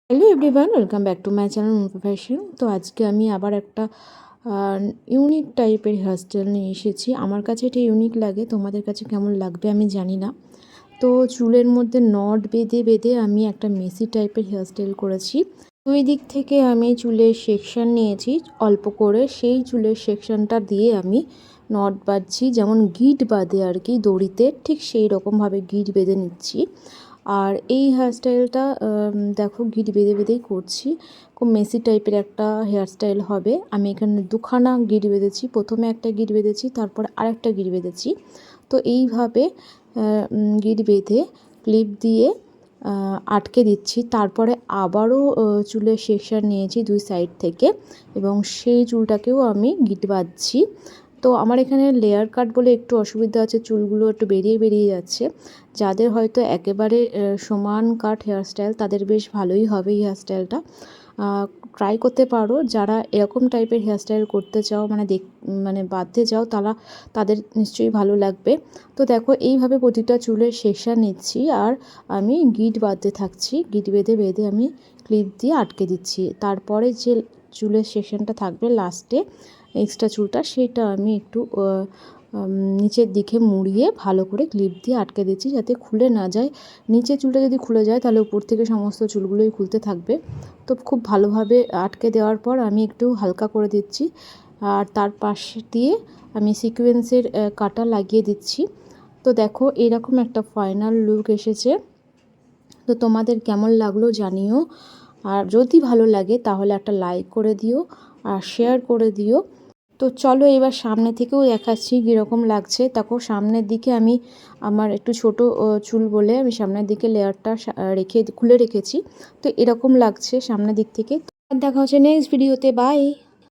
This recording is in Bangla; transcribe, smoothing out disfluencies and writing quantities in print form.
Hello everyone, welcome back to my channel Anupa fashion. তো আজকে আমি আবার একটা ইউনিক টাইপের হেয়ারস্টাইল নিয়ে এসেছি। আমার কাছে এটা ইউনিক লাগে, তোমাদের কাছে কেমন লাগবে আমি জানি না। তো চুলের মধ্যে নট বেঁধে বেঁধে আমি একটা মেসি টাইপের হেয়ারস্টাইল করেছি। দুই দিক থেকে আমি চুলের সেকশন নিয়েছি অল্প করে, সেই চুলের সেকশনটা দিয়ে আমি নট বাঁধছি, যেমন গিট বাঁধে আর কি দড়িতে, ঠিক সেই রকমভাবে গিট বেঁধে নিচ্ছি। আর এই হেয়ারস্টাইলটা দেখো গিট বেঁধে বেঁধেই করছি। খুব মেসি টাইপের একটা হেয়ারস্টাইল হবে। আমি এখানে দুখানা গিট বেঁধেছি, প্রথমে একটা গিট বেঁধেছি, তারপরে আরেকটা গিট বেঁধেছি। তো এইভাবে গিট বেঁধে ক্লিপ দিয়ে আটকে দিচ্ছি। তারপরে আবারও চুলের সেকশন নিয়েছি দুই সাইড থেকে, এবং সেই চুলটাকেও আমি গিট বাঁধছি। তো আমার এখানে লেয়ার কাট বলে একটু অসুবিধা আছে, চুলগুলো একটু বেরিয়ে বেরিয়ে যাচ্ছে। যাদের হয়তো একেবারে সমান কাট হেয়ারস্টাইল, তাদের বেশ ভালোই হবে এই হেয়ারস্টাইলটা। ট্রাই করতে পারো যারা এরকম টাইপের হেয়ারস্টাইল করতে চাও, মানে বাঁধতে চাও, তাদের নিশ্চয়ই ভালো লাগবে। তো দেখো এইভাবে প্রতিটা চুলের সেকশন নিচ্ছি আর আমি গিট বাঁধতে থাকছি। গিট বেঁধে বেঁধে আমি ক্লিপ দিয়ে আটকে দিচ্ছি। তারপরে যে চুলের সেকশনটা থাকবে লাস্টে, এক্সট্রা চুলটা, সেটা আমি একটু নিচের দিকে মুড়িয়ে ভালো করে ক্লিপ দিয়ে আটকে দিচ্ছি, যাতে খুলে না যায়। নিচের চুলটা যদি খুলে যায় তাহলে উপর থেকে সমস্ত চুলগুলোই খুলতে থাকবে। তো খুব ভালোভাবে আটকে দেওয়ার পর আমি একটু হালকা করে দিচ্ছি, আর তার পাশ দিয়ে আমি সিকোয়েন্সের কাটা লাগিয়ে দিচ্ছি। তো দেখো এরকম একটা ফাইনাল লুক এসেছে। তো তোমাদের কেমন লাগলো জানিও, আর যদি ভালো লাগে তাহলে একটা লাইক করে দিও আর শেয়ার করে দিও। তো চলো এবার সামনে থেকেও দেখাচ্ছি কীরকম লাগছে। দেখো সামনের দিকে আমি আমার একটু ছোট চুল বলে আমি সামনের দিকে লেয়ারটা খুলে রেখেছি। তো এরকম লাগছে সামনের দিক থেকে। দেখা হচ্ছে নেক্সট ভিডিওতে, বাই।